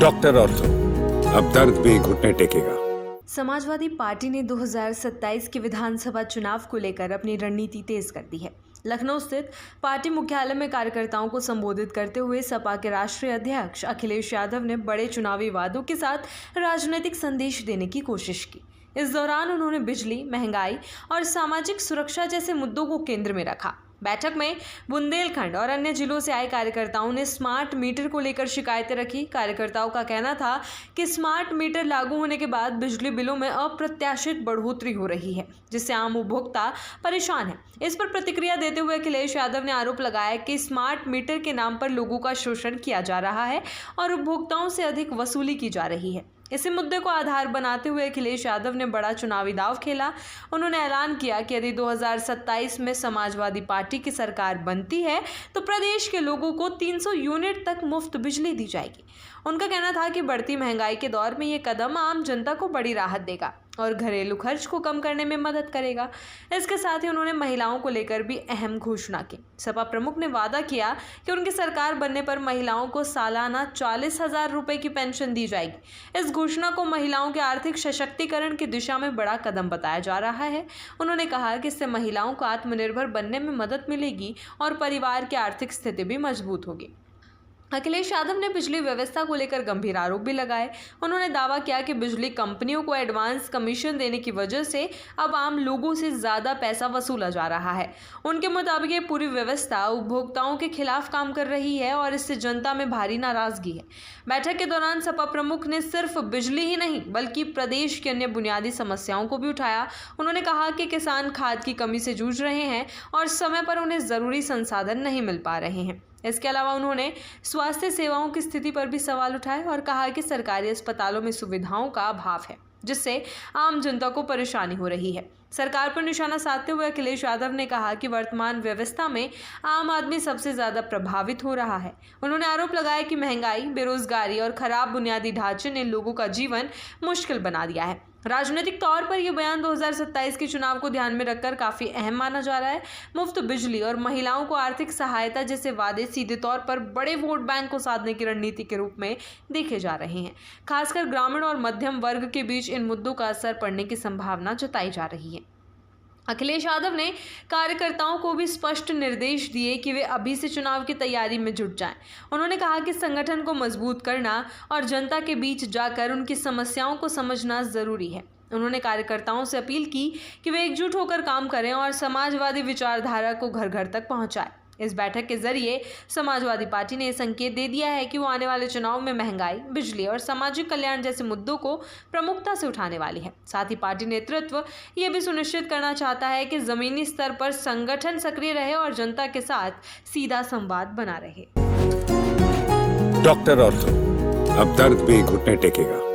Doctor ortho, अब दर्द भी घुटने टेकेगा। समाजवादी पार्टी ने 2027 के विधानसभा चुनाव को लेकर अपनी रणनीति तेज कर दी है। लखनऊ स्थित पार्टी मुख्यालय में कार्यकर्ताओं को संबोधित करते हुए सपा के राष्ट्रीय अध्यक्ष अखिलेश यादव ने बड़े चुनावी वादों के साथ राजनीतिक संदेश देने की कोशिश की। इस दौरान उन्होंने बिजली, महंगाई और सामाजिक सुरक्षा जैसे मुद्दों को केंद्र में रखा। बैठक में बुंदेलखंड और अन्य जिलों से आए कार्यकर्ताओं ने स्मार्ट मीटर को लेकर शिकायतें रखी। कार्यकर्ताओं का कहना था कि स्मार्ट मीटर लागू होने के बाद बिजली बिलों में अप्रत्याशित बढ़ोतरी हो रही है, जिससे आम उपभोक्ता परेशान है। इस पर प्रतिक्रिया देते हुए अखिलेश यादव ने आरोप लगाया कि स्मार्ट मीटर के नाम पर लोगों का शोषण किया जा रहा है और उपभोक्ताओं से अधिक वसूली की जा रही है। इसी मुद्दे को आधार बनाते हुए अखिलेश यादव ने बड़ा चुनावी दांव खेला। उन्होंने ऐलान किया कि यदि 2027 में समाजवादी पार्टी की सरकार बनती है तो प्रदेश के लोगों को 300 यूनिट तक मुफ्त बिजली दी जाएगी। उनका कहना था कि बढ़ती महंगाई के दौर में ये कदम आम जनता को बड़ी राहत देगा और घरेलू खर्च को कम करने में मदद करेगा। इसके साथ ही उन्होंने महिलाओं को लेकर भी अहम घोषणा की। सपा प्रमुख ने वादा किया कि उनकी सरकार बनने पर महिलाओं को सालाना 40,000 रुपए की पेंशन दी जाएगी। इस घोषणा को महिलाओं के आर्थिक सशक्तिकरण की दिशा में बड़ा कदम बताया जा रहा है। उन्होंने कहा कि इससे महिलाओं को आत्मनिर्भर बनने में मदद मिलेगी और परिवार की आर्थिक स्थिति भी मजबूत होगी। अखिलेश यादव ने बिजली व्यवस्था को लेकर गंभीर आरोप भी लगाए। उन्होंने दावा किया कि बिजली कंपनियों को एडवांस कमीशन देने की वजह से अब आम लोगों से ज़्यादा पैसा वसूला जा रहा है। उनके मुताबिक ये पूरी व्यवस्था उपभोक्ताओं के खिलाफ काम कर रही है और इससे जनता में भारी नाराजगी है। बैठक के दौरान सपा प्रमुख ने सिर्फ बिजली ही नहीं बल्कि प्रदेश की अन्य बुनियादी समस्याओं को भी उठाया। उन्होंने कहा कि किसान खाद की कमी से जूझ रहे हैं और समय पर उन्हें ज़रूरी संसाधन नहीं मिल पा रहे हैं। इसके अलावा उन्होंने स्वास्थ्य सेवाओं की स्थिति पर भी सवाल उठाए और कहा कि सरकारी अस्पतालों में सुविधाओं का अभाव है, जिससे आम जनता को परेशानी हो रही है। सरकार पर निशाना साधते हुए अखिलेश यादव ने कहा कि वर्तमान व्यवस्था में आम आदमी सबसे ज़्यादा प्रभावित हो रहा है। उन्होंने आरोप लगाया कि महंगाई, बेरोजगारी और खराब बुनियादी ढांचे ने लोगों का जीवन मुश्किल बना दिया है। राजनीतिक तौर पर यह बयान 2027 के चुनाव को ध्यान में रखकर काफ़ी अहम माना जा रहा है। मुफ्त बिजली और महिलाओं को आर्थिक सहायता जैसे वादे सीधे तौर पर बड़े वोट बैंक को साधने की रणनीति के रूप में देखे जा रहे हैं। खासकर ग्रामीण और मध्यम वर्ग के बीच इन मुद्दों का असर पड़ने की संभावना जताई जा रही है। अखिलेश यादव ने कार्यकर्ताओं को भी स्पष्ट निर्देश दिए कि वे अभी से चुनाव की तैयारी में जुट जाएं। उन्होंने कहा कि संगठन को मजबूत करना और जनता के बीच जाकर उनकी समस्याओं को समझना जरूरी है। उन्होंने कार्यकर्ताओं से अपील की कि वे एकजुट होकर काम करें और समाजवादी विचारधारा को घर घर तक पहुंचाएं। इस बैठक के जरिए समाजवादी पार्टी ने यह संकेत दे दिया है कि वो आने वाले चुनाव में महंगाई, बिजली और सामाजिक कल्याण जैसे मुद्दों को प्रमुखता से उठाने वाली है। साथ ही पार्टी नेतृत्व ये भी सुनिश्चित करना चाहता है कि जमीनी स्तर पर संगठन सक्रिय रहे और जनता के साथ सीधा संवाद बना रहे। डॉक्टर ऑर्थो, अब दर्द भी घुटने टेकेगा।